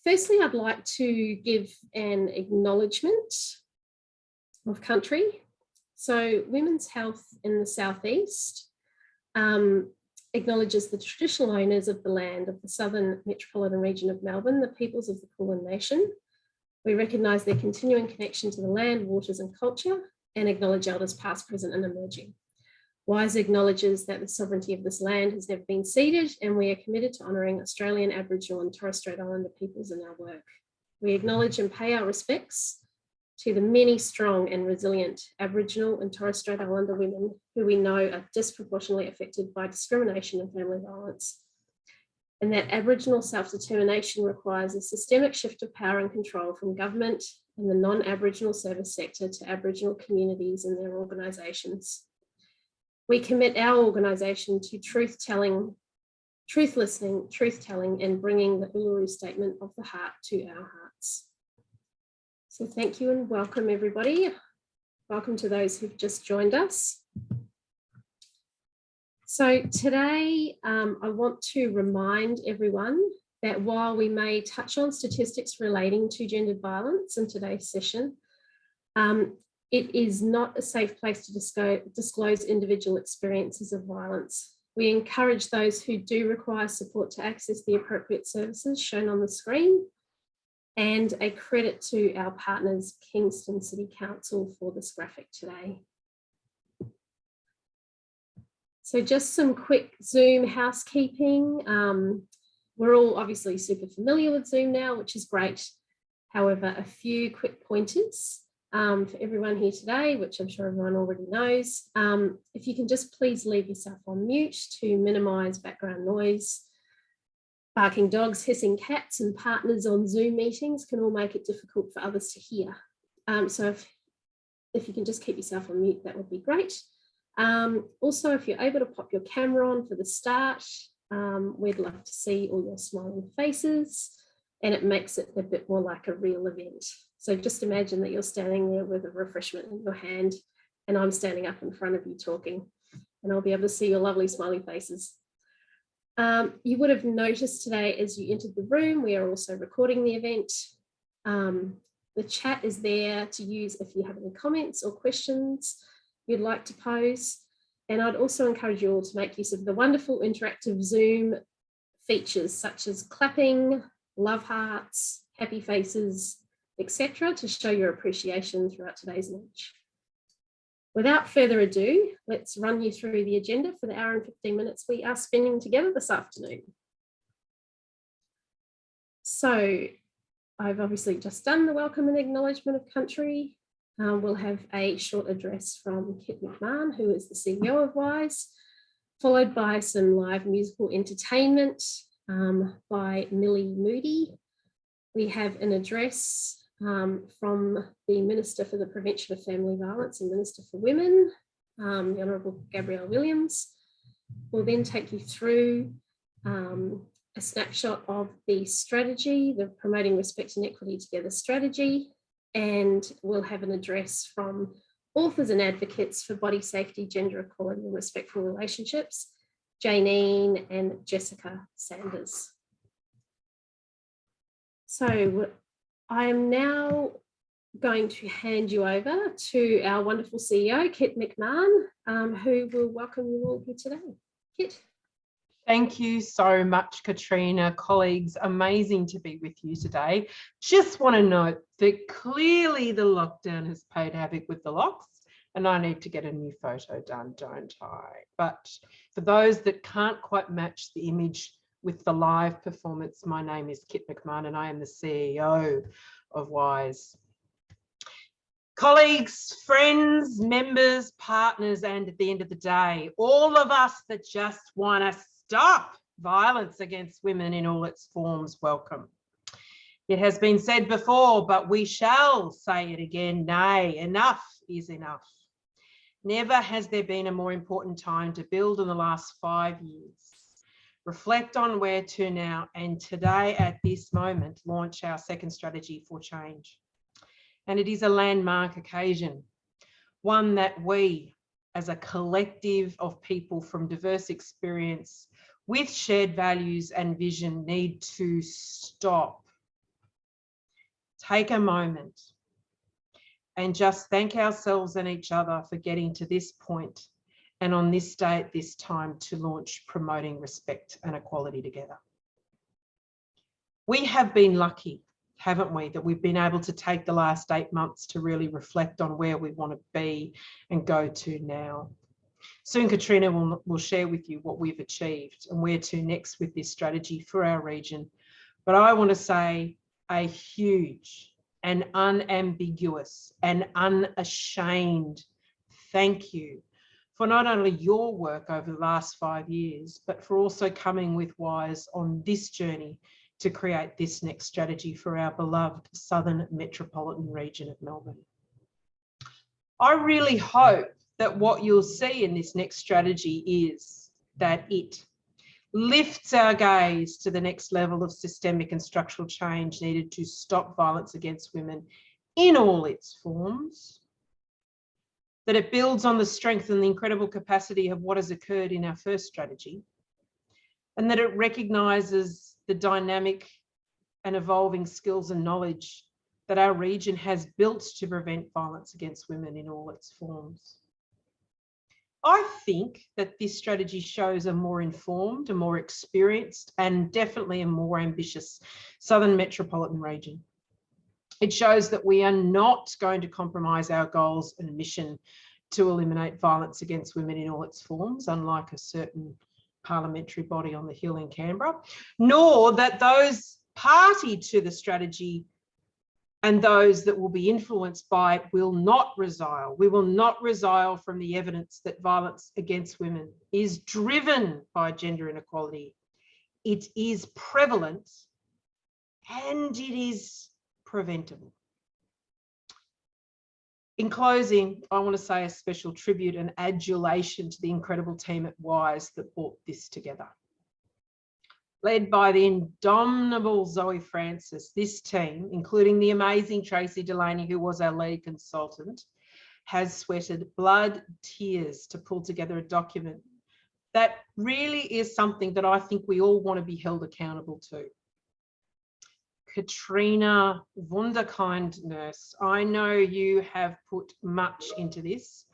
Firstly, I'd like to give an acknowledgement of country. So Women's Health in the Southeast acknowledges the traditional owners of the land of the Southern Metropolitan Region of Melbourne, the peoples of the Kulin Nation. We recognise their continuing connection to the land, waters and culture, and acknowledge elders past, present and emerging. WHISE acknowledges that the sovereignty of this land has never been ceded, and we are committed to honouring Australian, Aboriginal and Torres Strait Islander peoples in our work. We acknowledge and pay our respects to the many strong and resilient Aboriginal and Torres Strait Islander women who we know are disproportionately affected by discrimination and family violence, and that Aboriginal self-determination requires a systemic shift of power and control from government and the non-Aboriginal service sector to Aboriginal communities and their organisations. We commit our organisation to truth listening, and bringing the Uluru Statement of the Heart to our hearts. So thank you and welcome everybody. Welcome to those who've just joined us. So today I want to remind everyone that while we may touch on statistics relating to gendered violence in today's session, it is not a safe place to disclose individual experiences of violence. We encourage those who do require support to access the appropriate services shown on the screen, and a credit to our partners, Kingston City Council, for this graphic today. So just some quick Zoom housekeeping. We're all obviously super familiar with Zoom now, which is great. However, a few quick pointers for everyone here today, which I'm sure everyone already knows. If you can just please leave yourself on mute to minimise background noise. Barking dogs, hissing cats and partners on Zoom meetings can all make it difficult for others to hear. So if you can just keep yourself on mute, that would be great. Also, if you're able to pop your camera on for the start, we'd love to see all your smiling faces, and it makes it a bit more like a real event. So just imagine that you're standing there with a refreshment in your hand and I'm standing up in front of you talking, and I'll be able to see your lovely smiley faces. You would have noticed today as you entered the room, we are also recording the event. The chat is there to use if you have any comments or questions you'd like to pose. And I'd also encourage you all to make use of the wonderful interactive Zoom features such as clapping, love hearts, happy faces, etc., to show your appreciation throughout today's lunch. Without further ado, let's run you through the agenda for the hour and 15 minutes we are spending together this afternoon. So I've obviously just done the welcome and acknowledgement of country. We'll have a short address from Kit McMahon, who is the CEO of WHISE, followed by some live musical entertainment by Milly Moodie. We have an address from the Minister for the Prevention of Family Violence and Minister for Women, the Honourable Gabrielle Williams. We'll then take you through a snapshot of the strategy, the Promoting Respect and Equity Together strategy, and we'll have an address from authors and advocates for body safety, gender equality and respectful relationships, Jayneen and Jess Sanders. So I am now going to hand you over to our wonderful CEO, Kit McMahon, who will welcome you all here today. Kit. Thank you so much, Katrina. Colleagues, amazing to be with you today. Just want to note that clearly the lockdown has played havoc with the locks, and I need to get a new photo done, don't I? But for those that can't quite match the image with the live performance, my name is Kit McMahon and I am the CEO of WHISE. Colleagues, friends, members, partners, and at the end of the day, all of us that just want to stop violence against women in all its forms, welcome. It has been said before, but we shall say it again, nay, enough is enough. Never has there been a more important time to build in the last 5 years. Reflect on where to now, and today at this moment launch our second strategy for change. And it is a landmark occasion, one that we as a collective of people from diverse experience with shared values and vision need to stop take a moment and just thank ourselves and each other for getting to this point, and on this day at this time to launch Promoting Respect and Equality Together. We have been lucky, haven't we, that we've been able to take the last 8 months to really reflect on where we want to be and go to now. Soon Katrina will share with you what we've achieved and where to next with this strategy for our region. But I want to say a huge and unambiguous and unashamed thank you for not only your work over the last 5 years, but for also coming with WHISE on this journey to create this next strategy for our beloved Southern Metropolitan Region of Melbourne. I really hope that what you'll see in this next strategy is that it lifts our gaze to the next level of systemic and structural change needed to stop violence against women in all its forms, that it builds on the strength and the incredible capacity of what has occurred in our first strategy, and that it recognises the dynamic and evolving skills and knowledge that our region has built to prevent violence against women in all its forms. I think that this strategy shows a more informed, a more experienced, and definitely a more ambitious Southern Metropolitan Region. It shows that we are not going to compromise our goals and mission to eliminate violence against women in all its forms, unlike a certain parliamentary body on the Hill in Canberra, nor that those party to the strategy and those that will be influenced by it will not resile. We will not resile from the evidence that violence against women is driven by gender inequality. It is prevalent and it is preventable. In closing, I want to say a special tribute and adulation to the incredible team at WHISE that brought this together. Led by the indomitable Zoe Francis, this team, including the amazing Tracy Delaney, who was our lead consultant, has sweated blood, tears to pull together a document that really is something that I think we all want to be held accountable to. Katrina, wunderkind nurse, I know you have put much into this.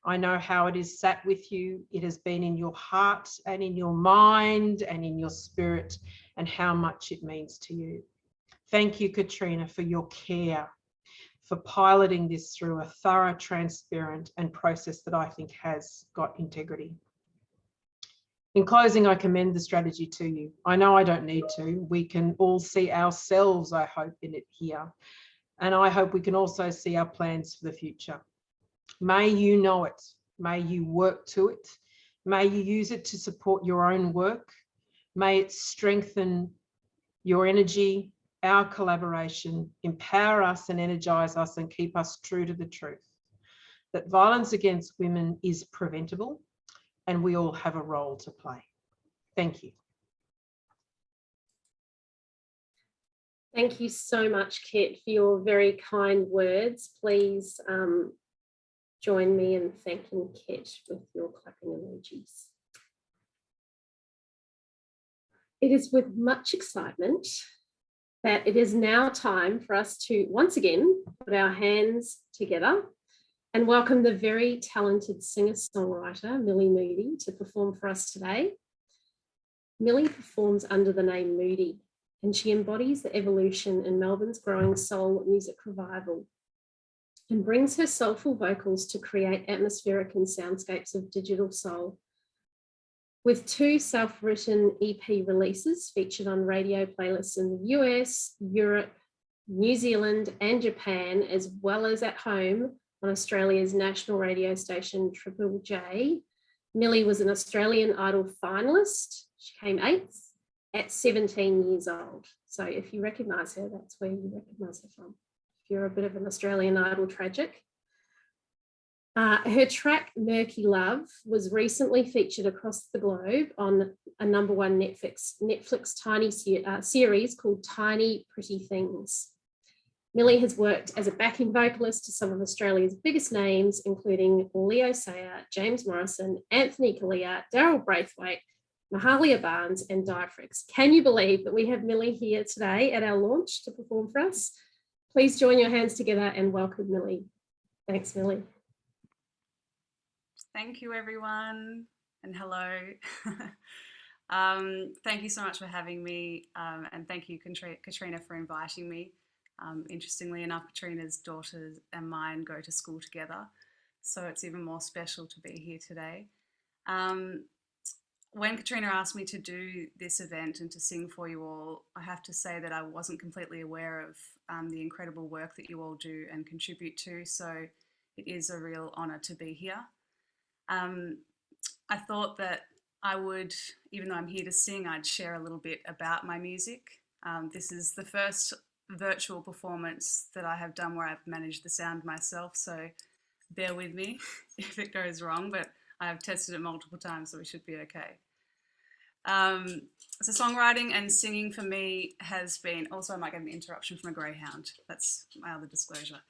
I know how it is sat with you. It has been in your heart and in your mind and in your spirit, and how much it means to you. Thank you, Katrina, for your care, for piloting this through a thorough, transparent and process that I think has got integrity. In closing, I commend the strategy to you. I know I don't need to. We can all see ourselves, I hope, in it here. And I hope we can also see our plans for the future. May you know it. May you work to it. May you use it to support your own work. May it strengthen your energy, our collaboration, empower us and energise us and keep us true to the truth. That violence against women is preventable, and we all have a role to play. Thank you. Thank you so much, Kit, for your very kind words. Please join me in thanking Kit with your clapping emojis. It is with much excitement that it is now time for us to once again put our hands together and welcome the very talented singer-songwriter, Milly Moodie, to perform for us today. Milly performs under the name Moodie, and she embodies the evolution in Melbourne's growing soul music revival and brings her soulful vocals to create atmospheric and soundscapes of digital soul. With 2 self-written EP releases featured on radio playlists in the US, Europe, New Zealand, and Japan, as well as at home on Australia's national radio station Triple J, Milly was an Australian Idol finalist. She came 8th at 17 years old. So if you recognise her, that's where you recognise her from. If you're a bit of an Australian Idol tragic. Her track Murky Love was recently featured across the globe on a #1 Netflix tiny series called Tiny Pretty Things. Milly has worked as a backing vocalist to some of Australia's biggest names, including Leo Sayer, James Morrison, Anthony Collier, Daryl Braithwaite, Mahalia Barnes, and Diaphragms. Can you believe that we have Milly here today at our launch to perform for us? Please join your hands together and welcome Milly. Thanks, Milly. Thank you, everyone, and hello. Thank you so much for having me, and thank you, Katrina, for inviting me. Interestingly enough, Katrina's daughters and mine go to school together, so it's even more special to be here today. When Katrina asked me to do this event and to sing for you all, I have to say that I wasn't completely aware of the incredible work that you all do and contribute to, so it is a real honour to be here. I thought that I would, even though I'm here to sing, I'd share a little bit about my music. This is the first virtual performance that I have done where I've managed the sound myself, so bear with me if it goes wrong, but I have tested it multiple times, so we should be okay. So songwriting and singing for me has been, also I might get an interruption from a greyhound, that's my other disclosure.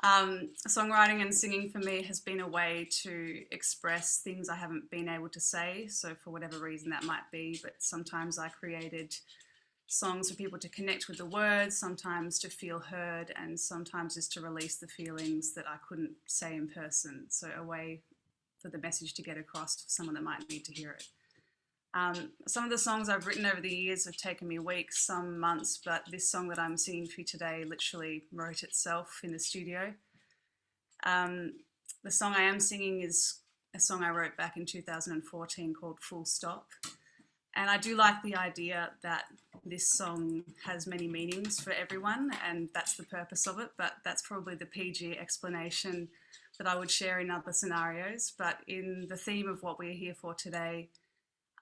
Songwriting and singing for me has been a way to express things I haven't been able to say, so for whatever reason that might be, but sometimes I created songs for people to connect with the words, sometimes to feel heard, and sometimes just to release the feelings that I couldn't say in person, so a way for the message to get across to someone that might need to hear it. Some of the songs I've written over the years have taken me weeks, some months, but this song that I'm singing for you today literally wrote itself in the studio. The song I am singing is a song I wrote back in 2014 called Full Stop. And I do like the idea that this song has many meanings for everyone, and that's the purpose of it, but that's probably the PG explanation that I would share in other scenarios. But in the theme of what we're here for today,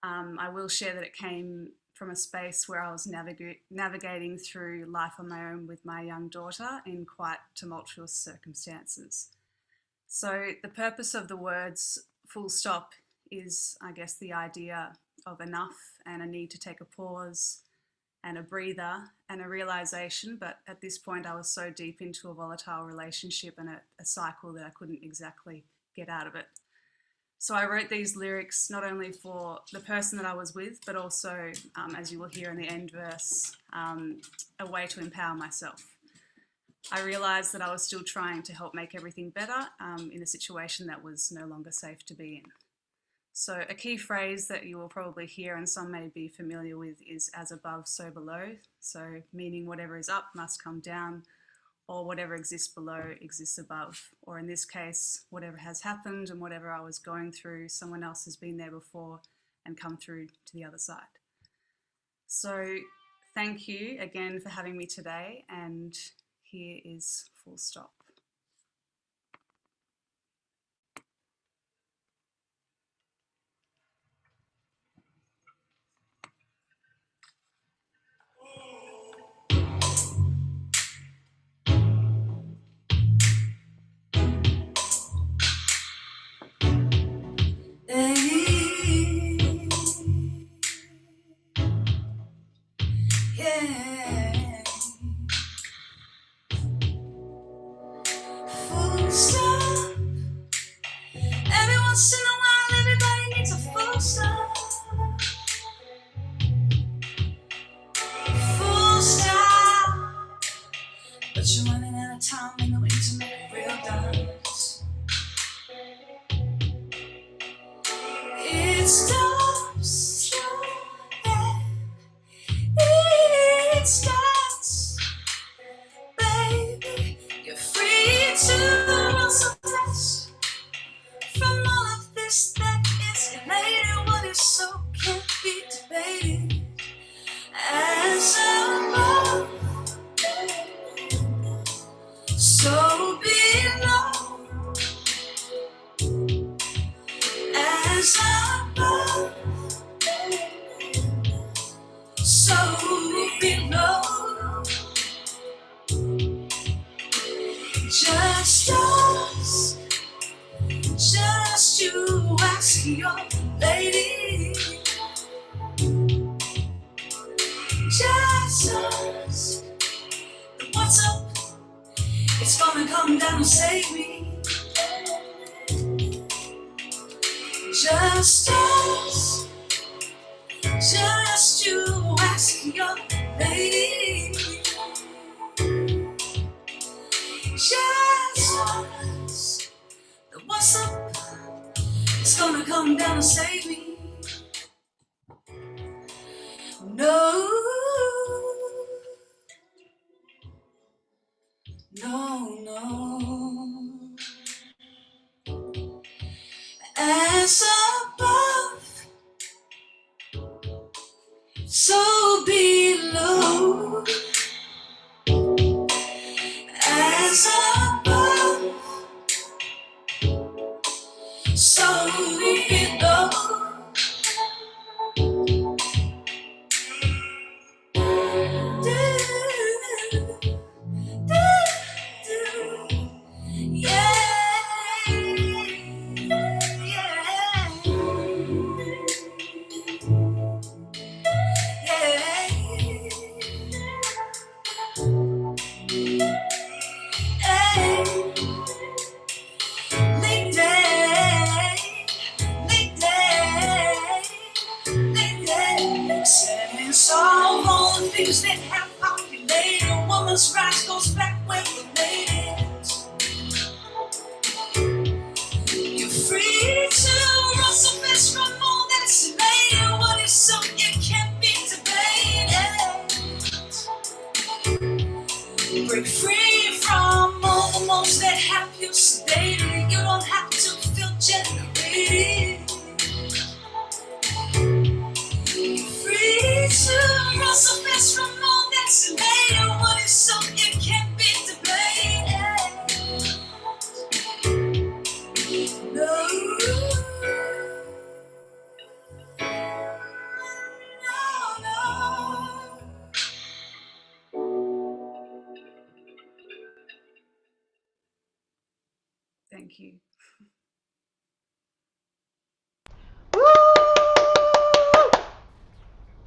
I will share that it came from a space where I was navigating through life on my own with my young daughter in quite tumultuous circumstances. So the purpose of the words full stop is, I guess, the idea of enough and a need to take a pause and a breather and a realization. But at this point, I was so deep into a volatile relationship and a cycle that I couldn't exactly get out of it. So I wrote these lyrics not only for the person that I was with, but also, as you will hear in the end verse, a way to empower myself. I realised that I was still trying to help make everything better in a situation that was no longer safe to be in. So a key phrase that you will probably hear and some may be familiar with is as above, so below. So meaning whatever is up must come down, or whatever exists below exists above. Or in this case, whatever has happened and whatever I was going through, someone else has been there before and come through to the other side. So thank you again for having me today, and here is Full Stop. Yeah. Full stop. Every once in a while, everybody needs a full stop. Full stop. But you're running out of time and no way to make it real dance. It stops. It starts. Baby, you're free to run so fast from all of this that is elated. What is so can't be debated. As above, so below. As above, so below. Just us, just you ask your lady. Just us, what's up? It's gonna come down and save me. Just us, just you ask your lady. gonna save me. No, no, no. As above, so below. As above, so below. Solve all the things that have populated. A woman's rights goes back when we made it. You're free to run so fast from all that's made. What is so it can't be debated. Break free from all the molds that have you sedated. You don't have to feel generated. Free to run so fast from all that's made. What is so it can't be debated. No, no, no. Thank you.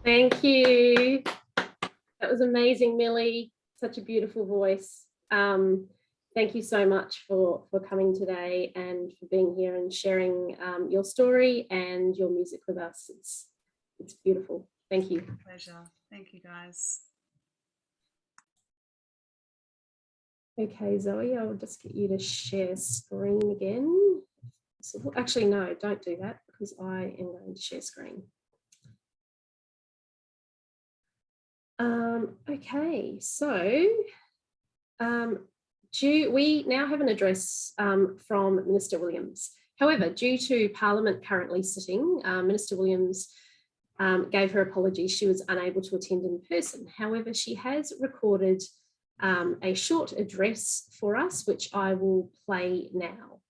Thank you. That was amazing, Milly. Such a beautiful voice. Thank you so much for coming today and for being here and sharing your story and your music with us. It's beautiful. Thank you. Pleasure. Thank you, guys. Okay, Zoe, I'll just get you to share screen again. So, actually, no, don't do that because I am going to share screen. Okay, so we now have an address from Minister Williams. However, due to Parliament currently sitting, Minister Williams gave her apologies. She was unable to attend in person. However, she has recorded a short address for us, which I will play now.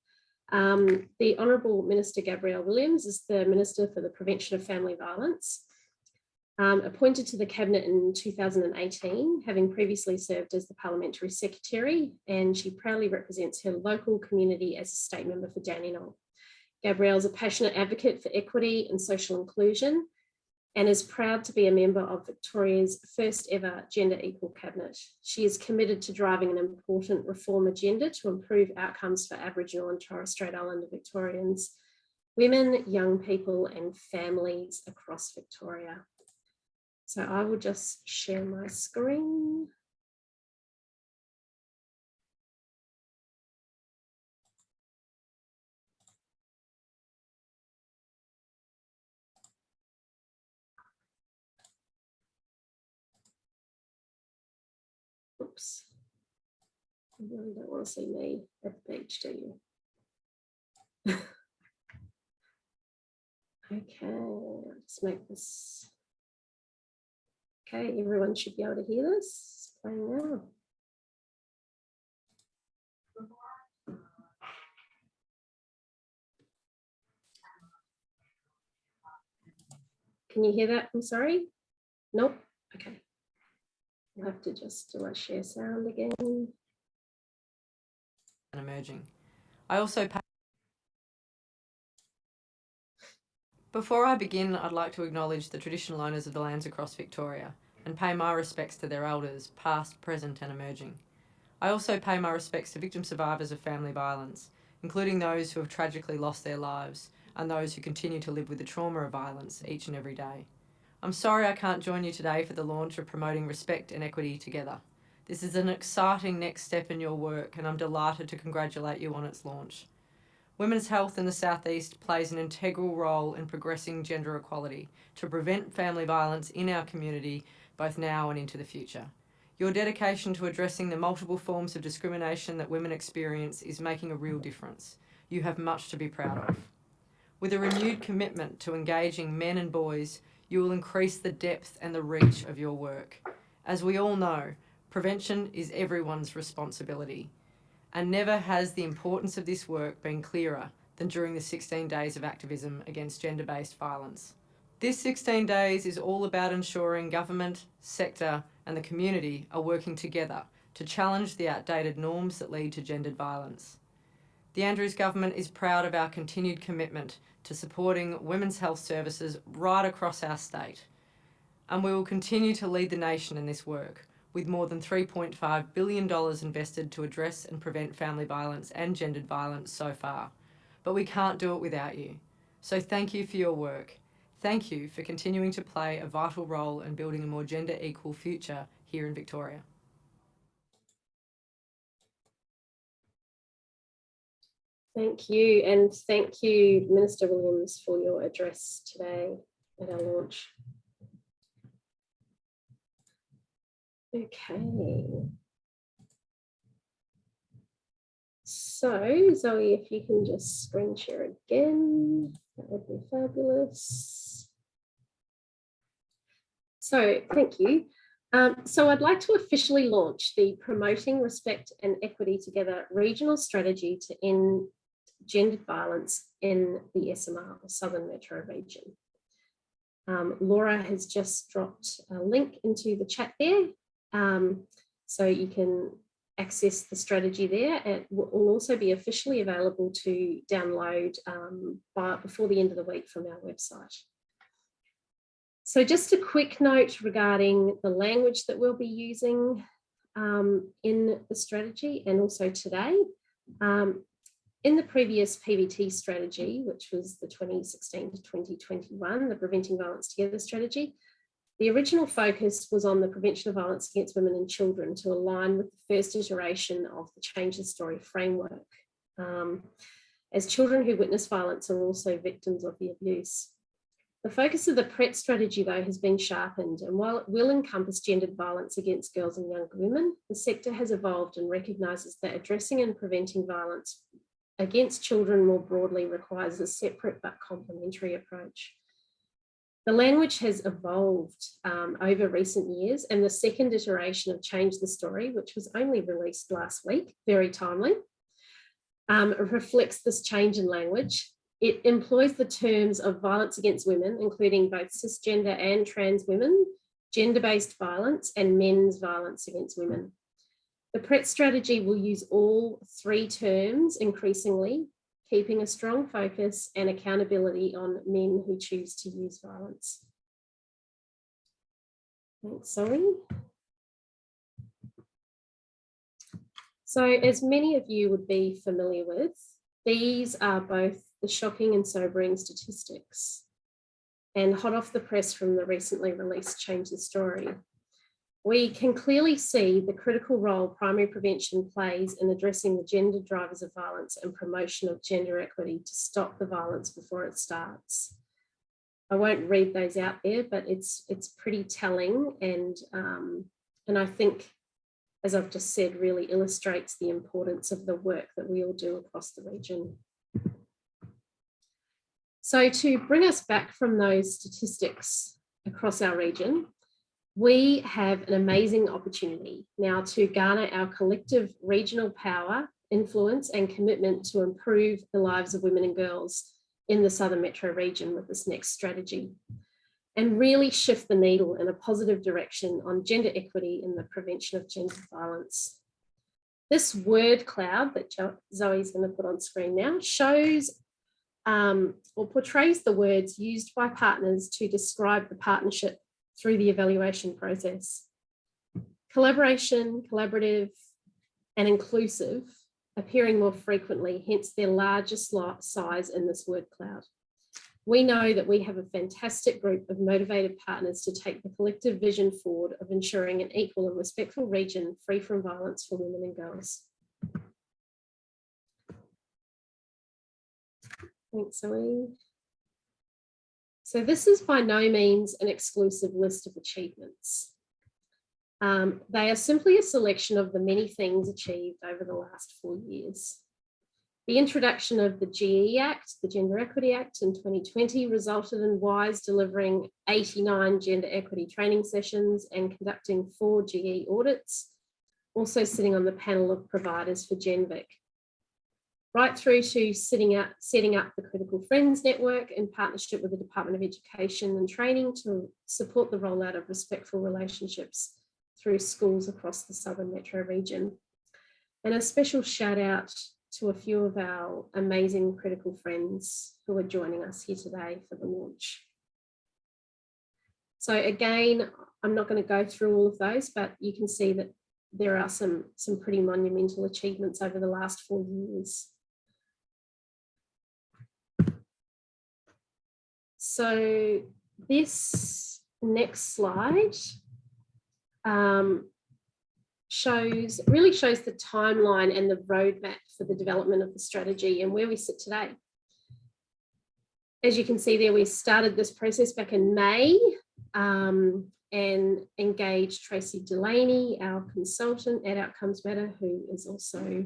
The Honourable Minister Gabrielle Williams is the Minister for the Prevention of Family Violence. Appointed to the Cabinet in 2018, having previously served as the Parliamentary Secretary, and she proudly represents her local community as a state member for Dandenong. Gabrielle is a passionate advocate for equity and social inclusion and is proud to be a member of Victoria's first ever gender equal cabinet. She is committed to driving an important reform agenda to improve outcomes for Aboriginal and Torres Strait Islander Victorians, women, young people and families across Victoria. So I will just share my screen. Oops. You really don't want to see me at the beach, do you? Okay, I'll just make this. Okay, everyone should be able to hear this. It's playing now. Can you hear that? I'm sorry. Nope. Okay. I'll have to just do a share sound again. And emerging. I also Before I begin, I'd like to acknowledge the traditional owners of the lands across Victoria and pay my respects to their elders, past, present and emerging. I also pay my respects to victim survivors of family violence, including those who have tragically lost their lives and those who continue to live with the trauma of violence each and every day. I'm sorry I can't join you today for the launch of Promoting Respect and Equity Together. This is an exciting next step in your work and I'm delighted to congratulate you on its launch. Women's health in the Southeast plays an integral role in progressing gender equality to prevent family violence in our community, both now and into the future. Your dedication to addressing the multiple forms of discrimination that women experience is making a real difference. You have much to be proud of. With a renewed commitment to engaging men and boys, you will increase the depth and the reach of your work. As we all know, prevention is everyone's responsibility, and never has the importance of this work been clearer than during the 16 days of activism against gender-based violence. This 16 days is all about ensuring government, sector, and the community are working together to challenge the outdated norms that lead to gendered violence. The Andrews Government is proud of our continued commitment to supporting women's health services right across our state, and we will continue to lead the nation in this work, with more than $3.5 billion invested to address and prevent family violence and gendered violence so far. But we can't do it without you. So thank you for your work. Thank you for continuing to play a vital role in building a more gender equal future here in Victoria. Thank you, and thank you, Minister Williams, for your address today at our launch. Okay. So, Zoe, if you can just screen share again, that would be fabulous. So, thank you. So I'd like to officially launch the Promoting Respect and Equity Together regional strategy to end gendered violence in the SMR, or Southern Metro Region. Laura has just dropped a link into the chat there, so you can access the strategy there. It will also be officially available to download before the end of the week from our website. So just a quick note regarding the language that we'll be using in the strategy and also today. In the previous PVT strategy, which was the 2016 to 2021, the Preventing Violence Together strategy, the original focus was on the prevention of violence against women and children to align with the first iteration of the Change the Story framework, as children who witness violence are also victims of the abuse. The focus of the PRET strategy, though, has been sharpened, and while it will encompass gendered violence against girls and young women, the sector has evolved and recognises that addressing and preventing violence against children more broadly requires a separate but complementary approach. The language has evolved over recent years, and the second iteration of Change the Story, which was only released last week, very timely, reflects this change in language. It employs the terms of violence against women, including both cisgender and trans women, gender-based violence, and men's violence against women. The PRET strategy will use all three terms increasingly, keeping a strong focus and accountability on men who choose to use violence. Thanks, Zoe. So, as many of you would be familiar with, these are both the shocking and sobering statistics and hot off the press from the recently released Change the Story. We can clearly see the critical role primary prevention plays in addressing the gender drivers of violence and promotion of gender equity to stop the violence before it starts. I won't read those out there, but it's pretty telling, and I think, as I've just said, really illustrates the importance of the work that we all do across the region. So to bring us back from those statistics across our region, we have an amazing opportunity now to garner our collective regional power, influence, and commitment to improve the lives of women and girls in the Southern Metro Region with this next strategy, and really shift the needle in a positive direction on gender equity and the prevention of gender violence. This word cloud that Zoe's going to put on screen now shows or portrays the words used by partners to describe the partnership through the evaluation process. Collaboration, collaborative, and inclusive appearing more frequently, hence their largest size in this word cloud. We know that we have a fantastic group of motivated partners to take the collective vision forward of ensuring an equal and respectful region free from violence for women and girls. Thanks, Zoe. So this is by no means an exclusive list of achievements. They are simply a selection of the many things achieved over the last 4 years. The introduction of the GE Act, the Gender Equity Act in 2020, resulted in WHISE delivering 89 gender equity training sessions and conducting 4 GE audits, also sitting on the panel of providers for GenVic. Right through to setting up the Critical Friends Network in partnership with the Department of Education and Training to support the rollout of respectful relationships through schools across the Southern Metro region. And a special shout out to a few of our amazing critical friends who are joining us here today for the launch. So again, I'm not going to go through all of those, but you can see that there are some pretty monumental achievements over the last 4 years. So this next slide really shows the timeline and the roadmap for the development of the strategy and where we sit today. As you can see there, we started this process back in May and engaged Tracy Delaney, our consultant at Outcomes Matter, who is also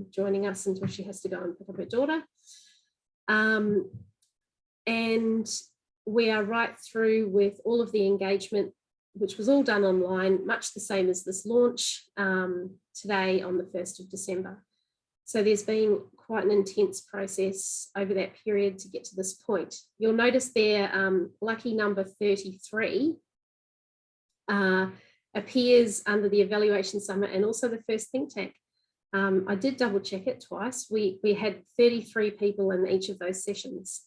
joining us until she has to go and pick up her daughter. And we are right through with all of the engagement, which was all done online, much the same as this launch today on the 1st of December. So there's been quite an intense process over that period to get to this point. You'll notice there, lucky number 33 appears under the Evaluation Summit and also the first think tank. I did double check it twice. We had 33 people in each of those sessions.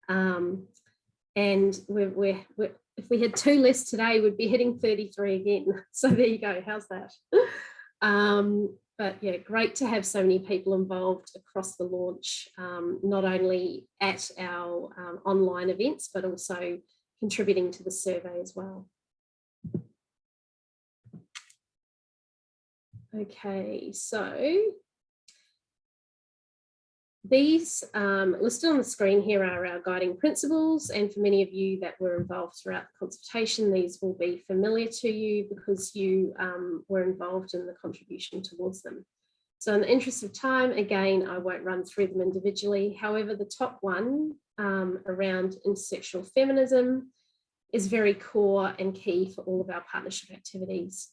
And if we had 2 less today, we'd be hitting 33 again. So there you go. How's that? But yeah, great to have so many people involved across the launch, not only at our online events, but also contributing to the survey as well. Okay, so these listed on the screen here are our guiding principles, and for many of you that were involved throughout the consultation, these will be familiar to you because you were involved in the contribution towards them. So in the interest of time, again, I won't run through them individually. However, the top one around intersectional feminism is very core and key for all of our partnership activities.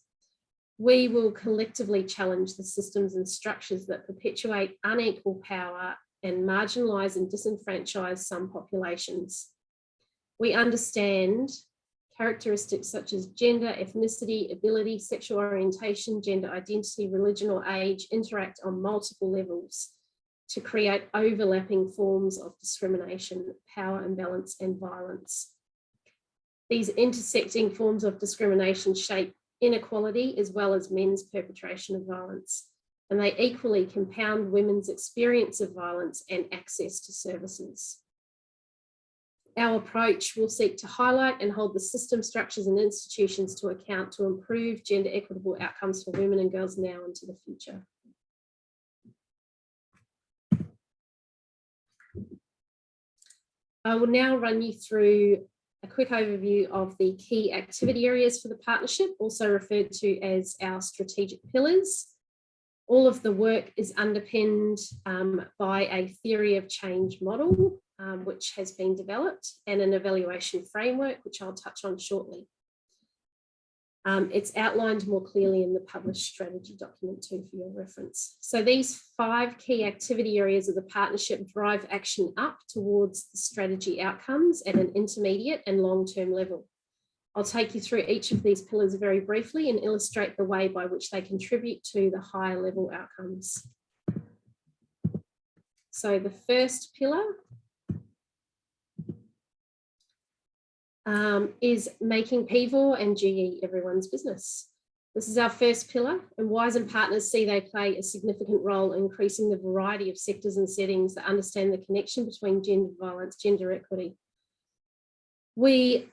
We will collectively challenge the systems and structures that perpetuate unequal power and marginalise and disenfranchise some populations. We understand characteristics such as gender, ethnicity, ability, sexual orientation, gender identity, religion or age interact on multiple levels to create overlapping forms of discrimination, power imbalance and violence. These intersecting forms of discrimination shape inequality as well as men's perpetration of violence, and they equally compound women's experience of violence and access to services. Our approach will seek to highlight and hold the system, structures and institutions to account to improve gender equitable outcomes for women and girls now and to the future. I will now run you through a quick overview of the key activity areas for the partnership, also referred to as our strategic pillars. All of the work is underpinned by a theory of change model, which has been developed, and an evaluation framework, which I'll touch on shortly. It's outlined more clearly in the published strategy document too for your reference. So these 5 key activity areas of the partnership drive action up towards the strategy outcomes at an intermediate and long-term level. I'll take you through each of these pillars very briefly and illustrate the way by which they contribute to the higher level outcomes. So the first pillar is making PVAW and GE everyone's business. This is our first pillar, and WHISE and partners see they play a significant role in increasing the variety of sectors and settings that understand the connection between gender violence, gender equity. We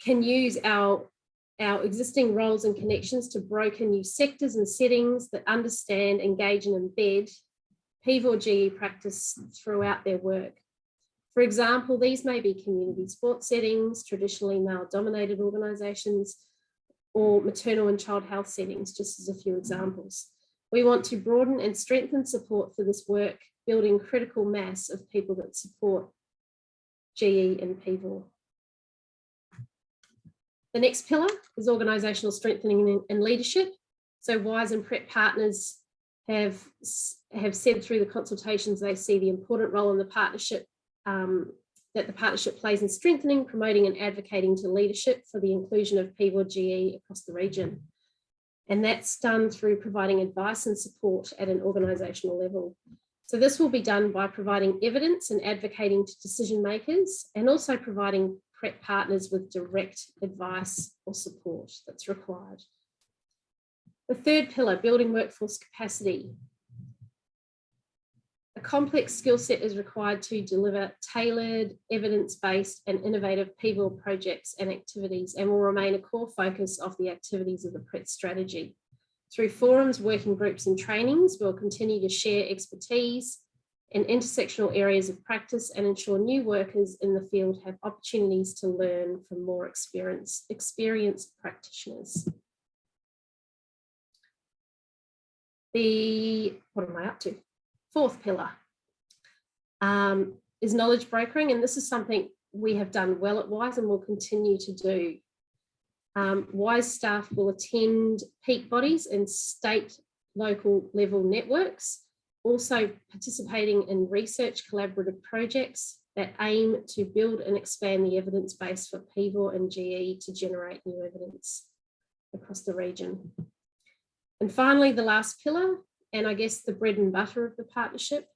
can use our existing roles and connections to broker new sectors and settings that understand, engage and embed PVAW GE practice throughout their work. For example, these may be community sports settings, traditionally male-dominated organisations, or maternal and child health settings, just as a few examples. We want to broaden and strengthen support for this work, building critical mass of people that support GE and PVAW. The next pillar is organisational strengthening and leadership. So WHISE and PRET partners have said through the consultations they see the important role in the partnership that the partnership plays in strengthening, promoting and advocating to leadership for the inclusion of PVAW GE across the region. And that's done through providing advice and support at an organisational level. So this will be done by providing evidence and advocating to decision makers, and also providing PRET partners with direct advice or support that's required. The third pillar, building workforce capacity. A complex skill set is required to deliver tailored, evidence-based and innovative PVAW projects and activities, and will remain a core focus of the activities of the PRET strategy. Through forums, working groups and trainings, we'll continue to share expertise in intersectional areas of practice and ensure new workers in the field have opportunities to learn from more experienced practitioners. What am I up to? Fourth pillar is knowledge brokering, and this is something we have done well at WHISE and will continue to do. WHISE staff will attend peak bodies and state local level networks, also participating in research collaborative projects that aim to build and expand the evidence base for PVAW and GE to generate new evidence across the region. And finally, the last pillar, and I guess the bread and butter of the partnership,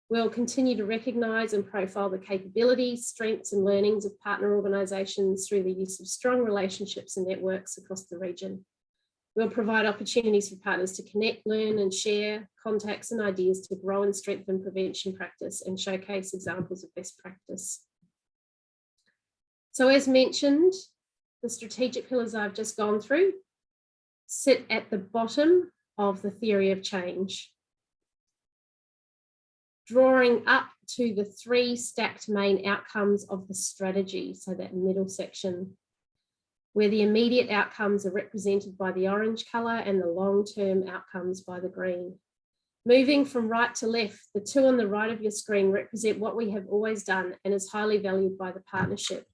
we'll continue to recognise and profile the capabilities, strengths and learnings of partner organisations through the use of strong relationships and networks across the region. We'll provide opportunities for partners to connect, learn and share contacts and ideas to grow and strengthen prevention practice and showcase examples of best practice. So as mentioned, the strategic pillars I've just gone through sit at the bottom of the theory of change, drawing up to the three stacked main outcomes of the strategy, so that middle section, where the immediate outcomes are represented by the orange colour and the long-term outcomes by the green. Moving from right to left, the two on the right of your screen represent what we have always done and is highly valued by the partnership.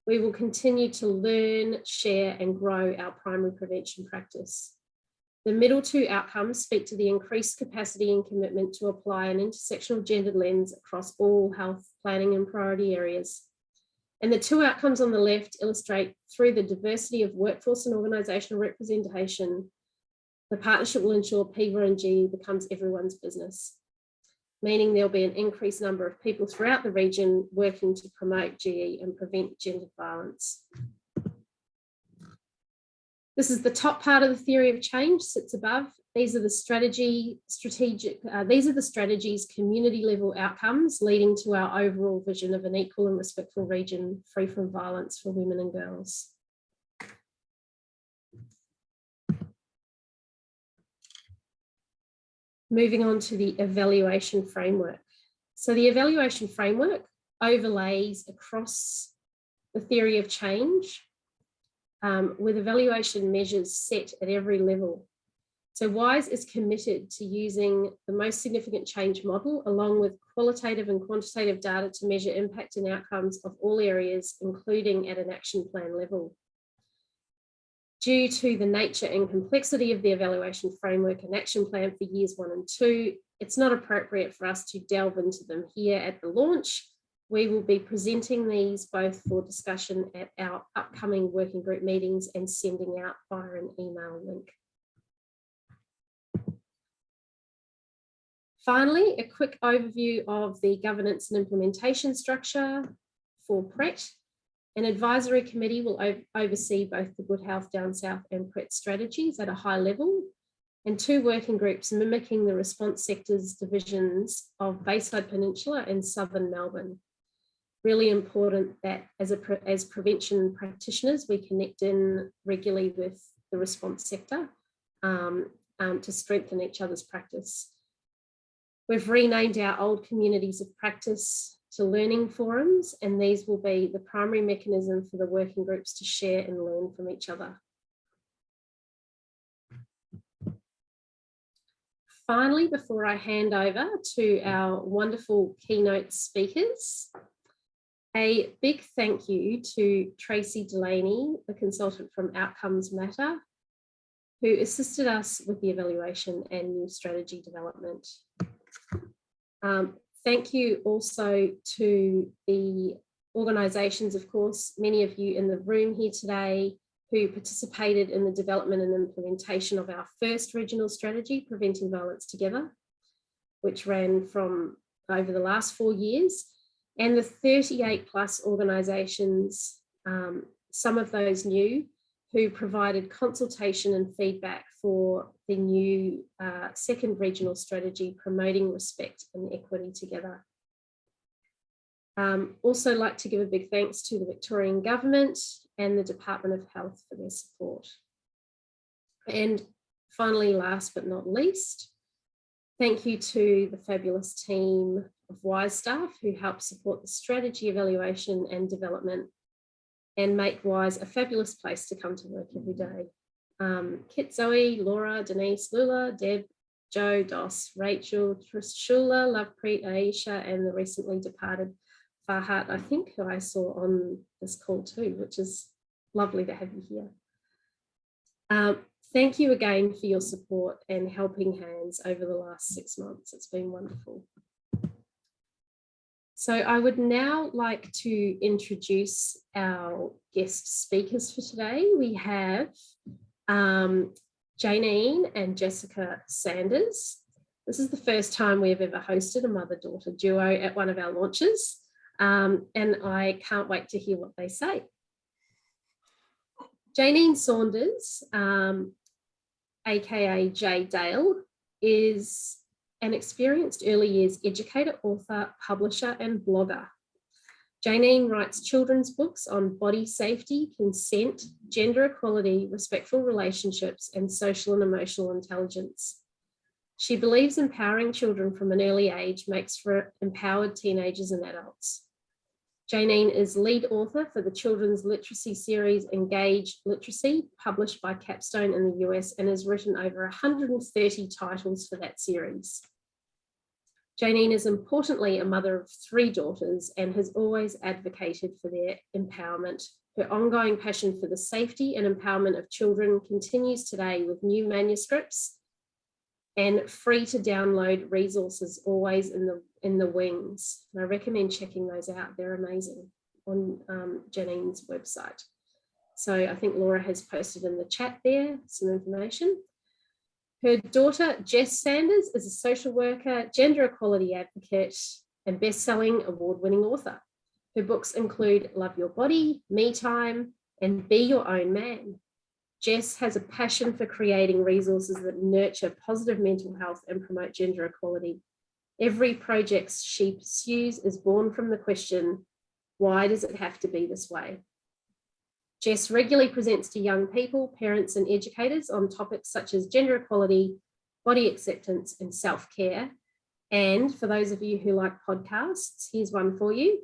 We will continue to learn, share and grow our primary prevention practice. The middle two outcomes speak to the increased capacity and commitment to apply an intersectional gendered lens across all health planning and priority areas. And the two outcomes on the left illustrate through the diversity of workforce and organisational representation, the partnership will ensure PVAW and GE becomes everyone's business, meaning there'll be an increased number of people throughout the region working to promote GE and prevent gendered violence. This is the top part of the theory of change, sits above. These are the strategy's community level outcomes leading to our overall vision of an equal and respectful region free from violence for women and girls. Moving on to the evaluation framework. So the evaluation framework overlays across the theory of change with evaluation measures set at every level. So WHISE is committed to using the most significant change model along with qualitative and quantitative data to measure impact and outcomes of all areas, including at an action plan level. Due to the nature and complexity of the evaluation framework and action plan for years 1 and 2, it's not appropriate for us to delve into them here at the launch. We will be presenting these both for discussion at our upcoming working group meetings and sending out via an email link. Finally, a quick overview of the governance and implementation structure for PRET. An advisory committee will oversee both the Good Health Down South and PRET strategies at a high level, and 2 working groups mimicking the response sectors divisions of Bayside Peninsula and Southern Melbourne. Really important that as prevention practitioners, we connect in regularly with the response sector to strengthen each other's practice. We've renamed our old communities of practice to learning forums, and these will be the primary mechanism for the working groups to share and learn from each other. Finally, before I hand over to our wonderful keynote speakers, a big thank you to Tracy Delaney, the consultant from Outcomes Matter, who assisted us with the evaluation and new strategy development. Thank you also to the organisations, of course, many of you in the room here today who participated in the development and implementation of our first regional strategy, Preventing Violence Together, which ran from over the last 4 years, and the 38 plus organisations, some of those new, who provided consultation and feedback for the new second regional strategy, Promoting Respect and Equity Together. Also like to give a big thanks to the Victorian Government and the Department of Health for their support. And finally, last but not least, thank you to the fabulous team of WHISE staff who help support the strategy evaluation and development and make WHISE a fabulous place to come to work every day. Kit, Zoe, Laura, Denise, Lula, Deb, Joe, Dos, Rachel, Trishula, Lovepreet, Aisha, and the recently departed Farhat, I think, who I saw on this call too, which is lovely to have you here. Thank you again for your support and helping hands over the last 6 months. It's been wonderful. So I would now like to introduce our guest speakers for today. We have Jayneen and Jessica Sanders. This is the first time we've ever hosted a mother-daughter duo at one of our launches, and I can't wait to hear what they say. Jayneen Saunders, aka Jay Dale, is an experienced early years educator, author, publisher, and blogger. Jayneen writes children's books on body safety, consent, gender equality, respectful relationships, and social and emotional intelligence. She believes empowering children from an early age makes for empowered teenagers and adults. Jayneen is lead author for the children's literacy series Engage Literacy, published by Capstone in the US, and has written over 130 titles for that series. Jayneen is importantly a mother of 3 daughters and has always advocated for their empowerment. Her ongoing passion for the safety and empowerment of children continues today with new manuscripts and free to download resources always in the wings. And I recommend checking those out. They're amazing on Jayneen's website. So I think Laura has posted in the chat there some information. Her daughter, Jess Sanders, is a social worker, gender equality advocate, and best-selling award-winning author. Her books include Love Your Body, Me Time, and Be Your Own Man. Jess has a passion for creating resources that nurture positive mental health and promote gender equality. Every project she pursues is born from the question, why does it have to be this way? Jess regularly presents to young people, parents, and educators on topics such as gender equality, body acceptance, and self-care. And for those of you who like podcasts, here's one for you.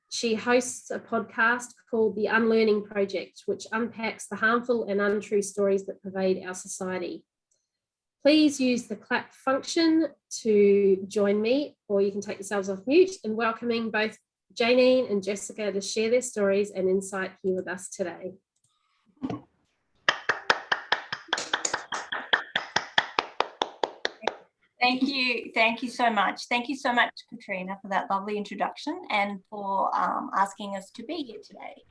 She hosts a podcast called The Unlearning Project, which unpacks the harmful and untrue stories that pervade our society. Please use the clap function to join me, or you can take yourselves off mute, in welcoming both Jayneen and Jessica to share their stories and insight here with us today. Thank you so much. Thank you so much, Katrina, for that lovely introduction and for asking us to be here today.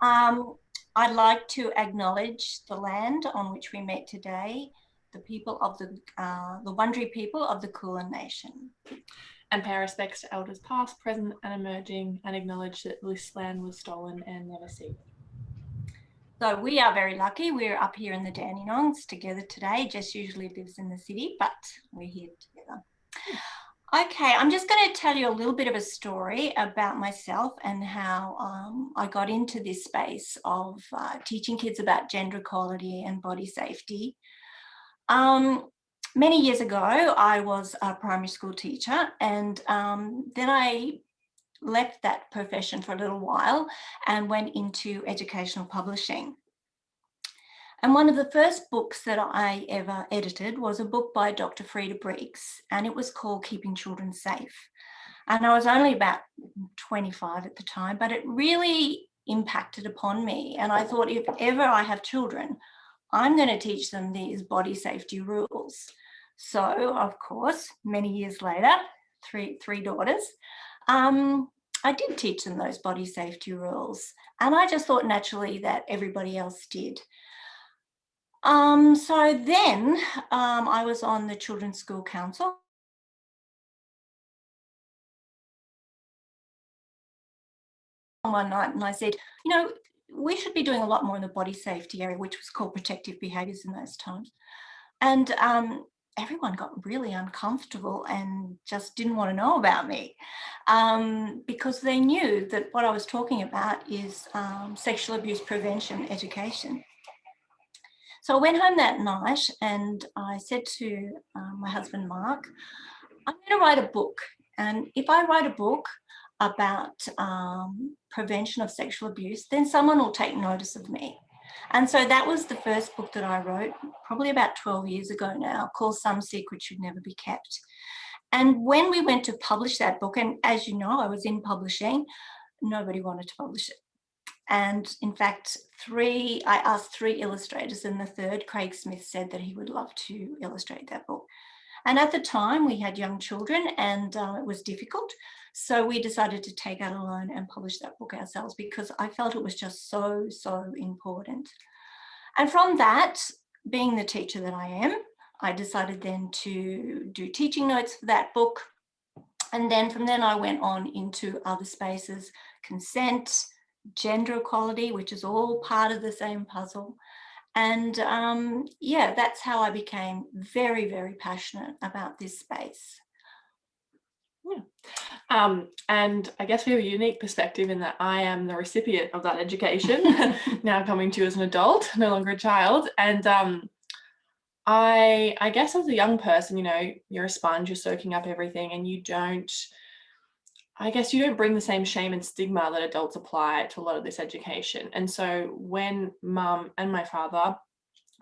I'd like to acknowledge the land on which we meet today, the people of the Wurundjeri people of the Kulin Nation. And pay respects to elders past, present and emerging, and acknowledge that this land was stolen and never ceded. So we are very lucky. We're up here in the Dandenongs together today. Jess usually lives in the city, but we're here together. Okay, I'm just going to tell you a little bit of a story about myself and how I got into this space of teaching kids about gender equality and body safety. Many years ago, I was a primary school teacher, and then I left that profession for a little while and went into educational publishing. And one of the first books that I ever edited was a book by Dr. Frida Breeks, and it was called Keeping Children Safe. And I was only about 25 at the time, but it really impacted upon me. And I thought, if ever I have children, I'm going to teach them these body safety rules. So, of course, many years later, three daughters, I did teach them those body safety rules. And I just thought naturally that everybody else did. So then I was on the Children's School Council. One night, and I said, you know, we should be doing a lot more in the body safety area, which was called protective behaviours in those times. And everyone got really uncomfortable and just didn't want to know about me, because they knew that what I was talking about is sexual abuse prevention education. So I went home that night and I said to my husband, Mark, I'm going to write a book. And if I write a book about prevention of sexual abuse, then someone will take notice of me. And so that was the first book that I wrote, probably about 12 years ago now, called Some Secrets Should Never Be Kept. And when we went to publish that book, and as you know, I was in publishing, nobody wanted to publish it. And in fact, I asked 3 illustrators, and the third, Craig Smith, said that he would love to illustrate that book. And at the time we had young children and it was difficult. So we decided to take out a loan and publish that book ourselves, because I felt it was just so, so important. And from that, being the teacher that I am, I decided then to do teaching notes for that book. And then from then I went on into other spaces, consent, gender equality, which is all part of the same puzzle. And yeah, that's how I became very, very passionate about this space. Yeah. And I guess we have a unique perspective in that I am the recipient of that education, now coming to you as an adult, no longer a child. And I guess as a young person, you know, you're a sponge, you're soaking up everything, and you don't bring the same shame and stigma that adults apply to a lot of this education. And so when Mum and my father,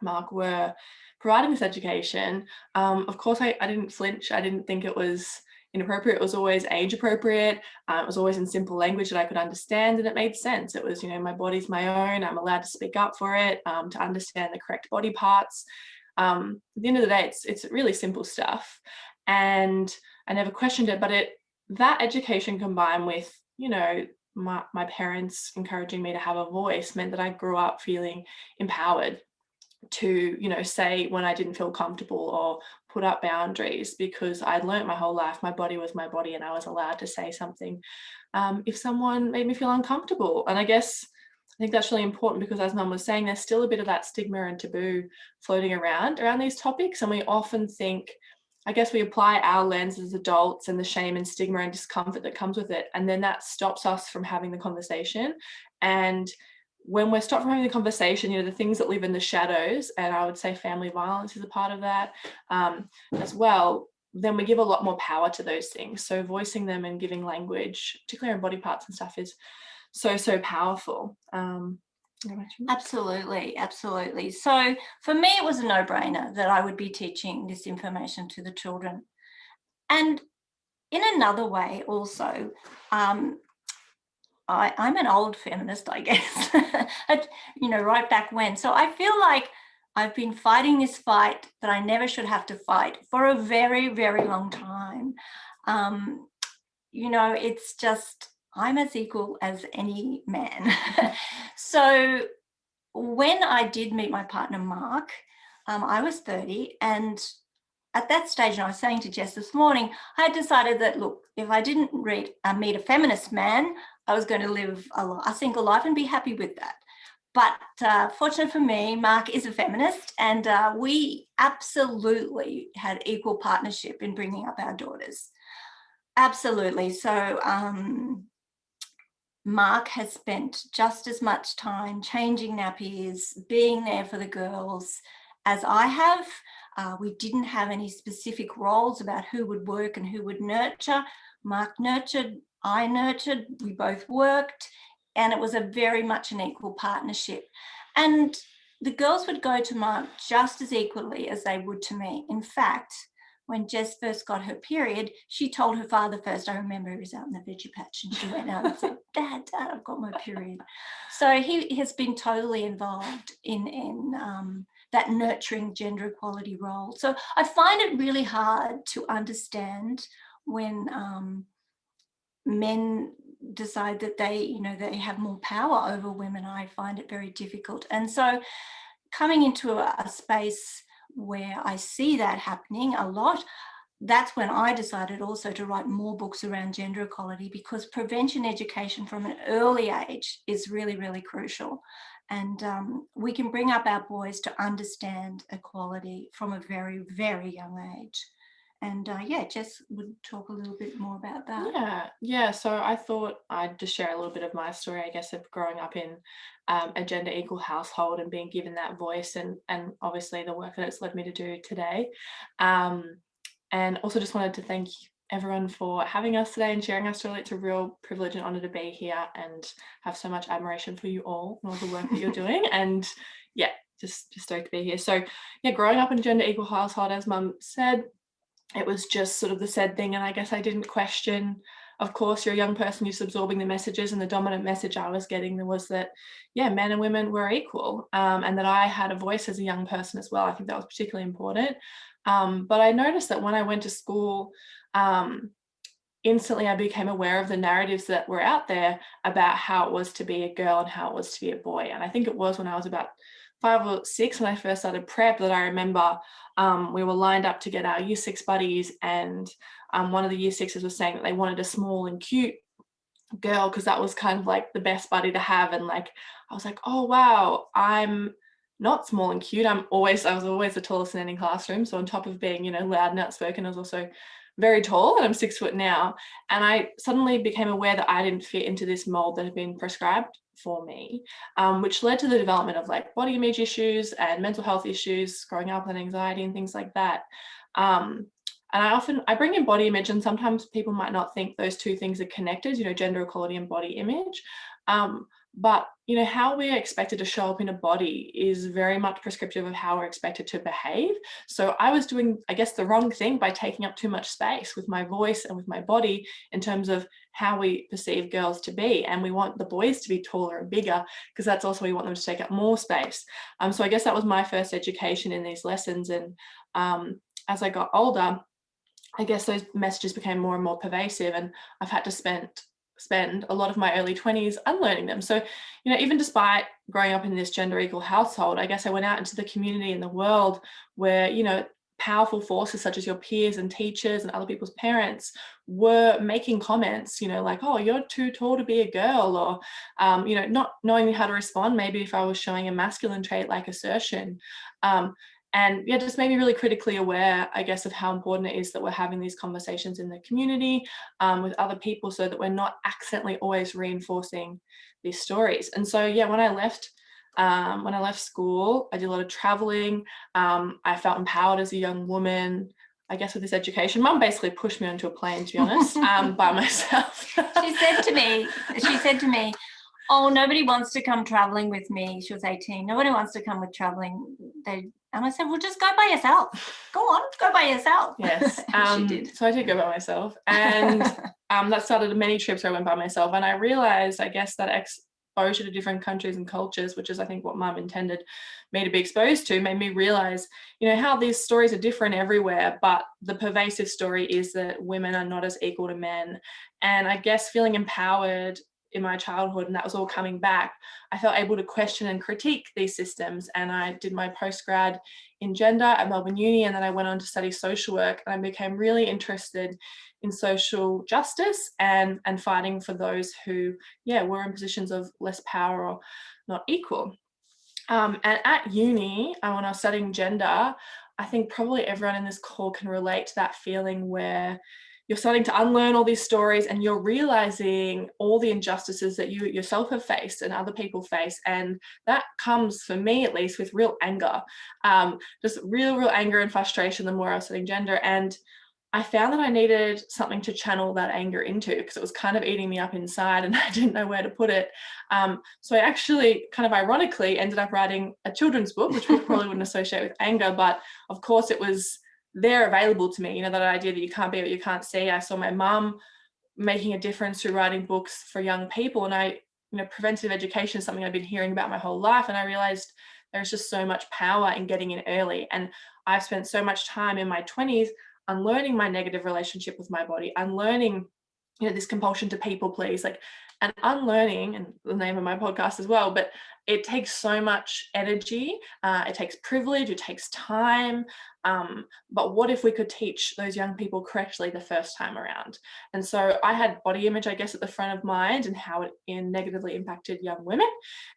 Mark, were providing this education, of course I didn't flinch. I didn't think it was inappropriate. It was always age appropriate. It was always in simple language that I could understand, and it made sense. It was, you know, my body's my own. I'm allowed to speak up for it, to understand the correct body parts. At the end of the day, it's really simple stuff, and I never questioned it. But that education combined with, you know, my parents encouraging me to have a voice meant that I grew up feeling empowered to, you know, say when I didn't feel comfortable or put up boundaries, because I'd learned my whole life my body was my body and I was allowed to say something if someone made me feel uncomfortable. And I think that's really important, because as Mum was saying, there's still a bit of that stigma and taboo floating around these topics, and we often think, I guess we apply our lens as adults and the shame and stigma and discomfort that comes with it, and then that stops us from having the conversation. And when we're stopped from having the conversation, you know, the things that live in the shadows, and I would say family violence is a part of that as well, then we give a lot more power to those things. So voicing them and giving language, particularly in body parts and stuff, is so, so powerful. Absolutely, absolutely. So for me, it was a no-brainer that I would be teaching this information to the children. And in another way also, I'm an old feminist, I guess, you know, right back when. So I feel like I've been fighting this fight that I never should have to fight for a very, very long time. You know, it's just, I'm as equal as any man. So when I did meet my partner, Mark, I was 30, and at that stage, and I was saying to Jess this morning, I had decided that, look, if I didn't meet a feminist man, I was going to live a single life and be happy with that. But fortunately for me, Mark is a feminist, and we absolutely had equal partnership in bringing up our daughters. Absolutely. So Mark has spent just as much time changing nappies, being there for the girls as I have. We didn't have any specific roles about who would work and who would nurture. Mark nurtured, I nurtured, we both worked, and it was a very much an equal partnership. And the girls would go to Mum just as equally as they would to me. In fact, when Jess first got her period, she told her father first. I remember he was out in the veggie patch and she went out and said, Dad, I've got my period. So he has been totally involved in that nurturing gender equality role. So I find it really hard to understand when men decide that they have more power over women. I find it very difficult. And so coming into a space where I see that happening a lot, that's when I decided also to write more books around gender equality, because prevention education from an early age is really, really crucial. And we can bring up our boys to understand equality from a very, very young age. And Jess would talk a little bit more about that. Yeah. So I thought I'd just share a little bit of my story, I guess, of growing up in a gender equal household and being given that voice, and obviously the work that it's led me to do today. And also just wanted to thank everyone for having us today and sharing our story. It's a real privilege and honour to be here and have so much admiration for you all and all the work that you're doing. And yeah, just stoked to be here. So yeah, growing up in a gender equal household, as Mum said, it was just sort of the said thing. And I guess I didn't question, of course, you're a young person, you're just absorbing the messages, and the dominant message I was getting was that, yeah, men and women were equal, and that I had a voice as a young person as well. I think that was particularly important. But I noticed that when I went to school, instantly I became aware of the narratives that were out there about how it was to be a girl and how it was to be a boy. And I think it was when I was about 5 or 6 when I first started PrEP that I remember we were lined up to get our year 6 buddies, and one of the year 6s was saying that they wanted a small and cute girl because that was kind of like the best buddy to have. And like I was like, oh wow, I'm not small and cute. I was always the tallest in any classroom. So on top of being, loud and outspoken, I was also very tall, and I'm 6 foot now. And I suddenly became aware that I didn't fit into this mold that had been prescribed for me, which led to the development of like body image issues and mental health issues, growing up with anxiety and things like that. And I bring in body image, and sometimes people might not think those two things are connected, gender equality and body image. But how we're expected to show up in a body is very much prescriptive of how we're expected to behave. So I was doing, I guess, the wrong thing by taking up too much space with my voice and with my body in terms of how we perceive girls to be. And we want the boys to be taller and bigger because that's also, we want them to take up more space. So I guess that was my first education in these lessons. And as I got older, I guess those messages became more and more pervasive, and I've had to spend a lot of my early 20s unlearning them. So, even despite growing up in this gender equal household, I guess I went out into the community and the world where, powerful forces such as your peers and teachers and other people's parents were making comments, like, oh, you're too tall to be a girl, or, not knowing how to respond, maybe if I was showing a masculine trait like assertion. And yeah, just made me really critically aware, I guess, of how important it is that we're having these conversations in the community with other people, so that we're not accidentally always reinforcing these stories. And so, yeah, when I left school, I did a lot of traveling. I felt empowered as a young woman, I guess, with this education. Mum basically pushed me onto a plane, to be honest, by myself. She said to me, oh, nobody wants to come traveling with me. She was 18. Nobody wants to come with traveling. And I said, well, just go by yourself. Go on, go by yourself. Yes. She did. So I did go by myself. And that started many trips where I went by myself. And I realized, I guess, that exposure to different countries and cultures, which is, I think, what Mum intended me to be exposed to, made me realize, how these stories are different everywhere, but the pervasive story is that women are not as equal to men. And I guess feeling empowered in my childhood, and that was all coming back, I felt able to question and critique these systems. And I did my postgrad in gender at Melbourne Uni, and then I went on to study social work, and I became really interested in social justice and fighting for those who, were in positions of less power or not equal. And at uni, when I was studying gender, I think probably everyone in this call can relate to that feeling where you're starting to unlearn all these stories and you're realizing all the injustices that you yourself have faced and other people face. And that comes, for me at least, with real anger, just real anger and frustration the more I was studying gender. And I found that I needed something to channel that anger into, because it was kind of eating me up inside and I didn't know where to put it. So I actually kind of ironically ended up writing a children's book, which we probably wouldn't associate with anger, but of course it was there available to me, that idea that you can't be what you can't see. I saw my mum making a difference through writing books for young people, and preventative education is something I've been hearing about my whole life, and I realized there's just so much power in getting in early. And I've spent so much time in my 20s unlearning my negative relationship with my body, unlearning this compulsion to people please, and unlearning, and the name of my podcast as well, but it takes so much energy, it takes privilege, it takes time, but what if we could teach those young people correctly the first time around? And so I had body image, I guess, at the front of mind and how it negatively impacted young women.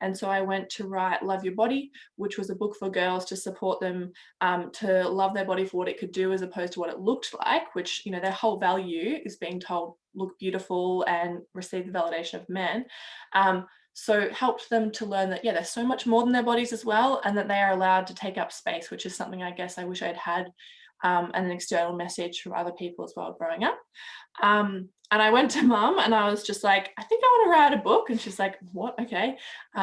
And so I went to write Love Your Body, which was a book for girls to support them to love their body for what it could do as opposed to what it looked like, which, their whole value is being told look beautiful and receive the validation of men. So helped them to learn that, there's so much more than their bodies as well, and that they are allowed to take up space, which is something I guess I wish I'd had, and an external message from other people as well growing up. And I went to Mum and I was just like, I think I want to write a book. And she's like, what? Okay.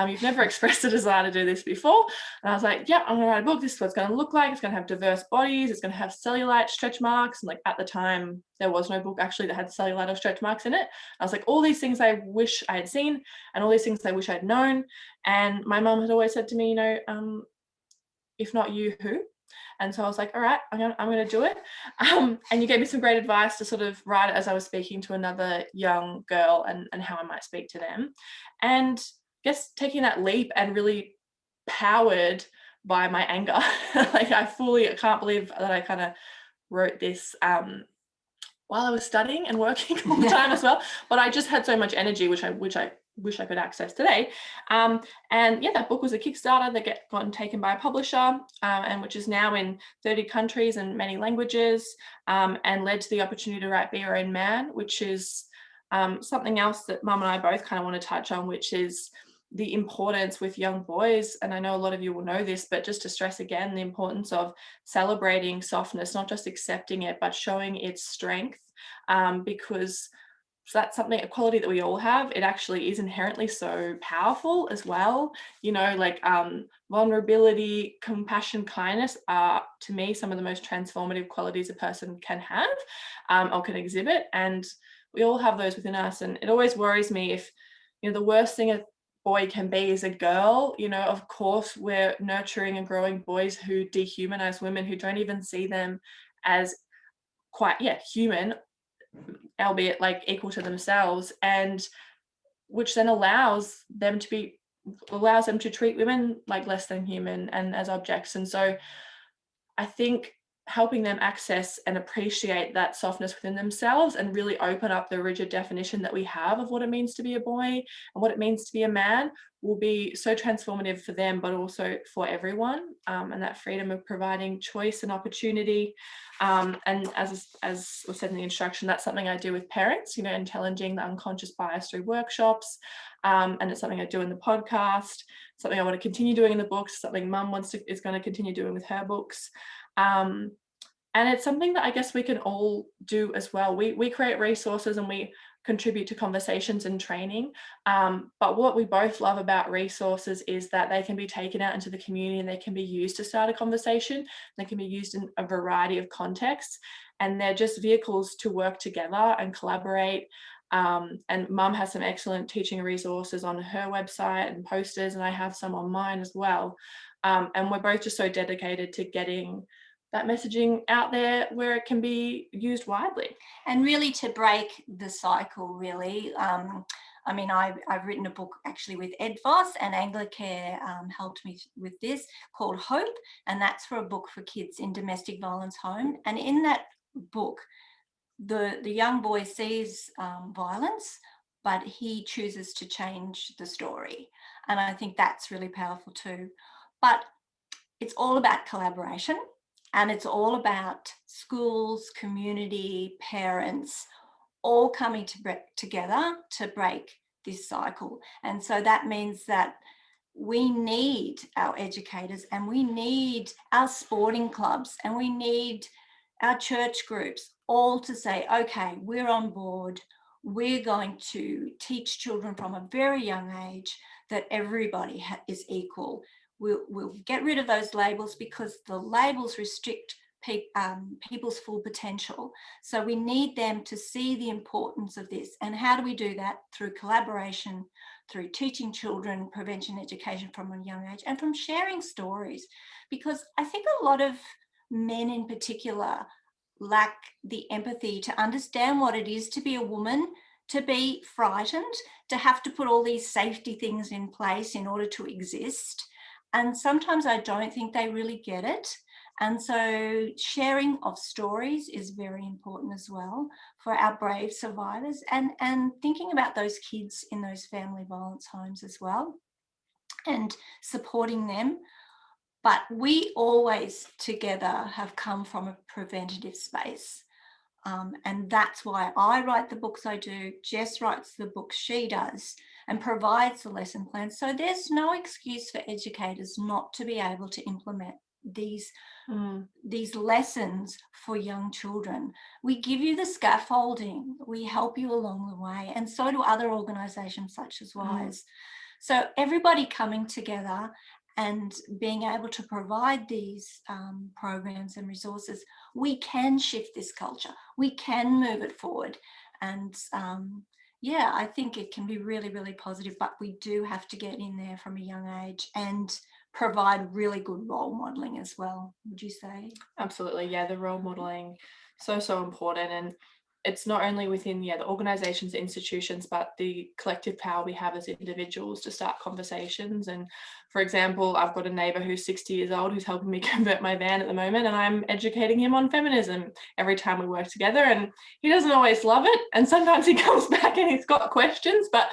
You've never expressed a desire to do this before. And I was like, yeah, I'm going to write a book. This is what it's going to look like. It's going to have diverse bodies. It's going to have cellulite, stretch marks. And at the time, there was no book actually that had cellulite or stretch marks in it. I was like, all these things I wish I had seen and all these things I wish I'd known. And my mum had always said to me, if not you, who? And so I was like, all right, I'm going to do it. And you gave me some great advice to sort of write it as I was speaking to another young girl and how I might speak to them. And I guess taking that leap and really powered by my anger, I can't believe that I kind of wrote this while I was studying and working all the time as well. But I just had so much energy, which I wish I could access today. And that book was a Kickstarter that gotten taken by a publisher, and which is now in 30 countries and many languages, and led to the opportunity to write Be Your Own Man, which is something else that Mum and I both kind of want to touch on, which is the importance with young boys. And I know a lot of you will know this, but just to stress again, the importance of celebrating softness, not just accepting it, but showing its strength, because that's something, a quality that we all have. It actually is inherently so powerful as well. Vulnerability, compassion, kindness are, to me, some of the most transformative qualities a person can have or can exhibit. And we all have those within us. And it always worries me if, the worst thing a boy can be is a girl. Of course, we're nurturing and growing boys who dehumanize women, who don't even see them as quite, human, albeit equal to themselves, and which then allows them to treat women like less than human and as objects. And so I think helping them access and appreciate that softness within themselves and really open up the rigid definition that we have of what it means to be a boy and what it means to be a man will be so transformative for them, but also for everyone. And that freedom of providing choice and opportunity. And as was said in the instruction, that's something I do with parents, and challenging the unconscious bias through workshops. And it's something I do in the podcast, something I want to continue doing in the books, something Mum is going to continue doing with her books. And it's something that I guess we can all do as well. We create resources and we contribute to conversations and training. But what we both love about resources is that they can be taken out into the community and they can be used to start a conversation. They can be used in a variety of contexts, and they're just vehicles to work together and collaborate. And Mum has some excellent teaching resources on her website and posters, and I have some on mine as well. And we're both just so dedicated to getting that messaging out there where it can be used widely. And really to break the cycle, really. I've written a book actually with Ed Voss, and Anglicare helped me with this, called Hope, and that's for a book for kids in domestic violence home. And in that book, the young boy sees violence, but he chooses to change the story. And I think that's really powerful too. But it's all about collaboration, and it's all about schools, community, parents, all coming together to break this cycle. And so that means that we need our educators, and we need our sporting clubs, and we need our church groups, all to say, okay, we're on board. We're going to teach children from a very young age that everybody is equal. We'll get rid of those labels, because the labels restrict people's full potential. So we need them to see the importance of this. And how do we do that? Through collaboration, through teaching children prevention education from a young age, and from sharing stories. Because I think a lot of men in particular lack the empathy to understand what it is to be a woman, to be frightened, to have to put all these safety things in place in order to exist. And sometimes I don't think they really get it. And so sharing of stories is very important as well for our brave survivors, and thinking about those kids in those family violence homes as well, and supporting them. But we always together have come from a preventative space. And that's why I write the books I do, Jess writes the books she does, and provides the lesson plans. So there's no excuse for educators not to be able to implement these lessons for young children. We give you the scaffolding, we help you along the way, and so do other organisations such as WHISE. So everybody coming together and being able to provide these programs and resources, we can shift this culture, we can move it forward. And yeah, I think it can be really, really positive, but we do have to get in there from a young age and provide really good role modelling as well, would you say? Absolutely, yeah, the role modelling, so important. And it's not only within the organisations, institutions, but the collective power we have as individuals to start conversations. And for example, I've got a neighbour who's 60 years old who's helping me convert my van at the moment, and I'm educating him on feminism every time we work together. And he doesn't always love it, and sometimes he comes back and he's got questions, but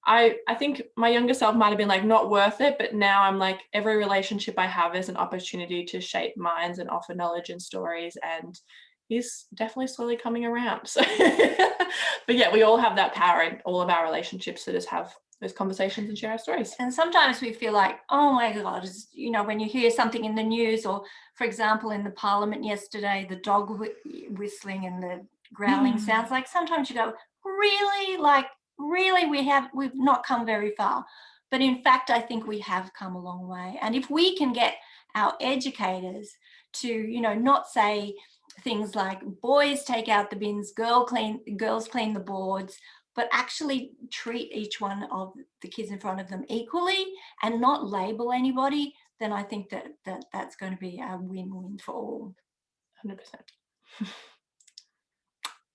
I think my younger self might have been like, not worth it, but now I'm like, every relationship I have is an opportunity to shape minds and offer knowledge and stories, and he's definitely slowly coming around. So but yeah, we all have that power in all of our relationships to just have those conversations and share our stories. And sometimes we feel like, oh my God, you know, when you hear something in the news, or for example, in the Parliament yesterday, the dog whistling and the growling sounds, like sometimes you go, really? Like, really, we've not come very far. But in fact, I think we have come a long way. And if we can get our educators to, you know, not say things like boys take out the bins, girls clean the boards, but actually treat each one of the kids in front of them equally and not label anybody, then I think that's going to be a win-win for all. 100%.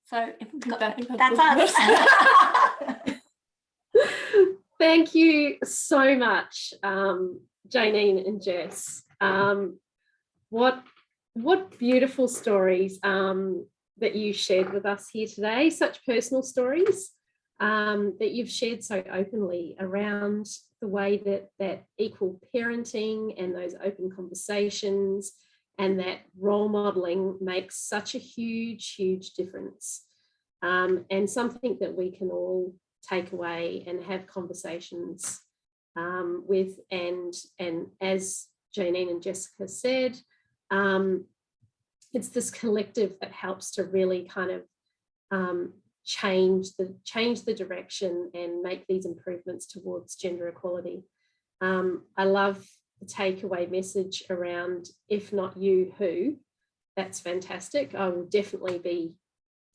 So that's us. Thank you so much, Jayneen and Jess. What beautiful stories that you shared with us here today, such personal stories that you've shared so openly around the way that equal parenting and those open conversations and that role modelling makes such a huge, huge difference, and something that we can all take away and have conversations with. And as Jayneen and Jessica said, it's this collective that helps to really kind of change the direction and make these improvements towards gender equality. I love the takeaway message around, if not you, who? That's fantastic. I will definitely be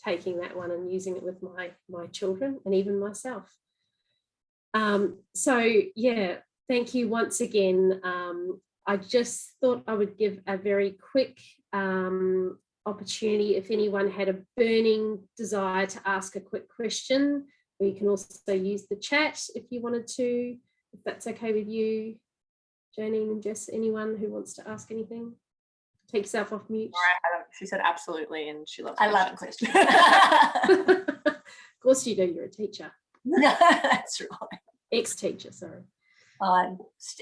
taking that one and using it with my children and even myself. So yeah, thank you once again. I just thought I would give a very quick opportunity if anyone had a burning desire to ask a quick question. Or you can also use the chat if you wanted to, if that's okay with you, Jayneen and Jess. Anyone who wants to ask anything, take yourself off mute. She said absolutely, and she loves questions. I love questions. Of course you do, you're a teacher. That's right. Ex-teacher, sorry.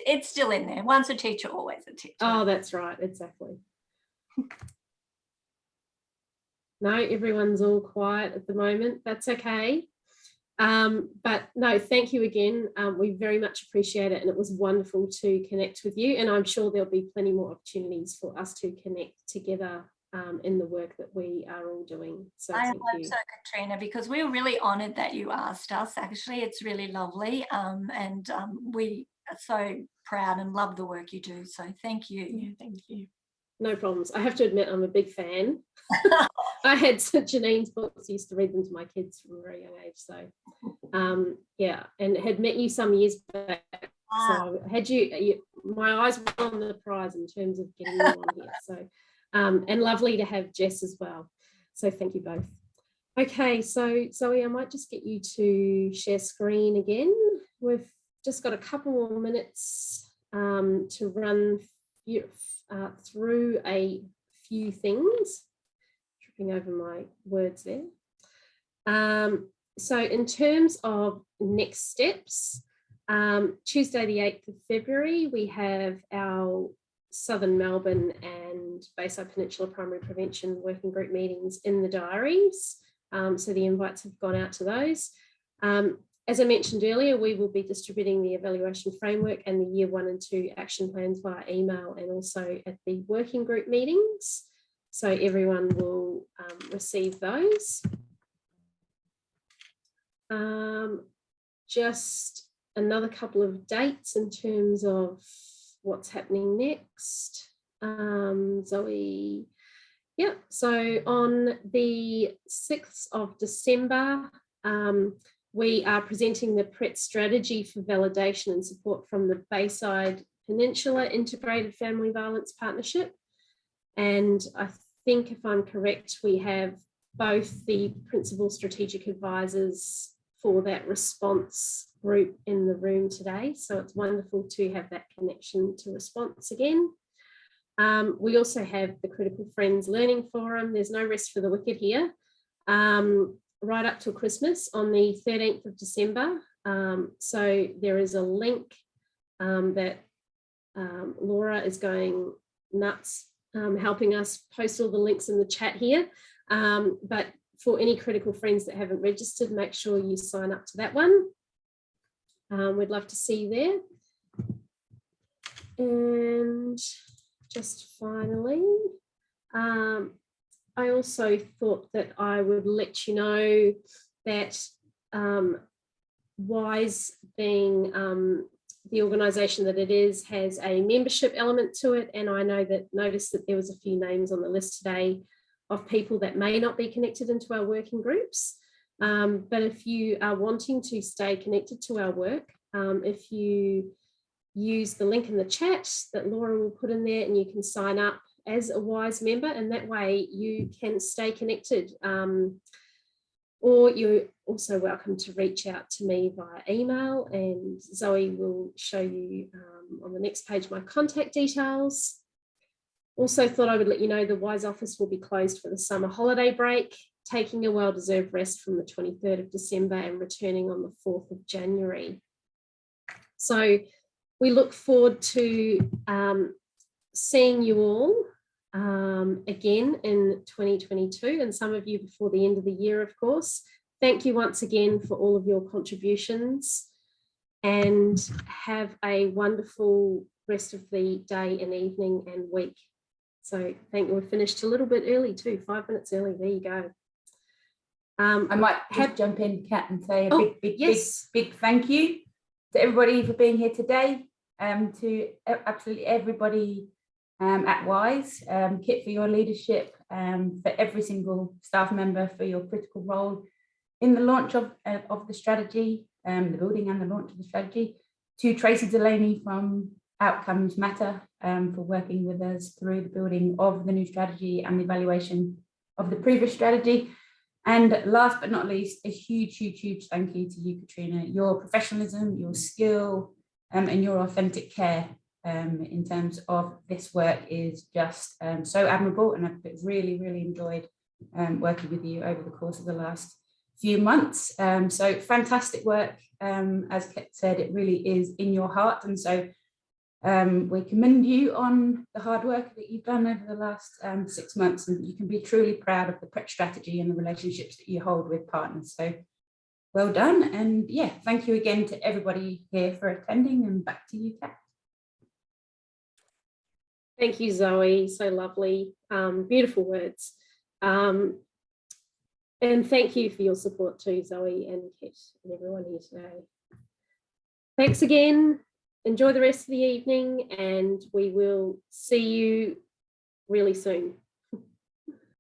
It's still in there. Once a teacher, always a teacher. Oh, that's right, exactly. No, everyone's all quiet at the moment. That's okay. But no, thank you again. We very much appreciate it, and it was wonderful to connect with you, and I'm sure there'll be plenty more opportunities for us to connect together in the work that we are all doing. So I thank hope you. so, Katrina, because we're really honoured that you asked us. Actually, it's really lovely, and we are so proud and love the work you do. So thank you. Yeah, thank you. No problems. I have to admit, I'm a big fan. I had Janene's books, used to read them to my kids from a very young age. So, yeah, and had met you some years back. So had you, my eyes were on the prize in terms of getting you on here. So, and lovely to have Jess as well. So thank you both. Okay, so Zoe, I might just get you to share screen again. We've just got a couple more minutes to run through a few things. Tripping over my words there. So in terms of next steps, Tuesday the 8th of February, we have our Southern Melbourne and Bayside Peninsula Primary Prevention Working Group meetings in the diaries. So the invites have gone out to those. As I mentioned earlier, we will be distributing the evaluation framework and the year 1 and 2 action plans via email and also at the working group meetings. So everyone will receive those. Just another couple of dates in terms of what's happening next. Zoe, yeah, so on the 6th of December, we are presenting the PRET strategy for validation and support from the Bayside Peninsula Integrated Family Violence Partnership. And I think, if I'm correct, we have both the principal strategic advisors for that response group in the room today. So it's wonderful to have that connection to response again. We also have the Critical Friends Learning Forum. There's no rest for the wicked here. Right up till Christmas on the 13th of December. So there is a link that Laura is going nuts helping us post all the links in the chat here. But for any Critical Friends that haven't registered, make sure you sign up to that one. We'd love to see you there. And just finally, I also thought that I would let you know that WHISE, being the organisation that it is, has a membership element to it. And I noticed that there was a few names on the list today of people that may not be connected into our working groups. But if you are wanting to stay connected to our work, if you use the link in the chat that Laura will put in there, and you can sign up as a WHISE member, and that way you can stay connected. Or you're also welcome to reach out to me via email, and Zoe will show you on the next page my contact details. Also thought I would let you know the WHISE office will be closed for the summer holiday break, taking a well-deserved rest from the 23rd of December and returning on the 4th of January. So we look forward to seeing you all again in 2022, and some of you before the end of the year, of course. Thank you once again for all of your contributions, and have a wonderful rest of the day and evening and week. So thank you. We're finished a little bit early too, 5 minutes early. There you go. I might just jump in, Kat, and say a big thank you to everybody for being here today, to absolutely everybody at WHISE, Kit for your leadership, for every single staff member for your critical role in the launch of the strategy, the building and the launch of the strategy, to Tracy Delaney from Outcomes Matter for working with us through the building of the new strategy and the evaluation of the previous strategy. And last but not least, a huge thank you to you, Katrina. Your professionalism, your skill, and your authentic care in terms of this work is just so admirable, and I've really enjoyed working with you over the course of the last few months. So fantastic work. As Kit said, it really is in your heart, and so we commend you on the hard work that you've done over the last 6 months, and you can be truly proud of the PRET strategy and the relationships that you hold with partners. So well done, and yeah, thank you again to everybody here for attending, and back to you, Kat. Thank you, Zoe. So lovely. Beautiful words. And thank you for your support too, Zoe and Kit and everyone here today. Thanks again. Enjoy the rest of the evening, and we will see you really soon.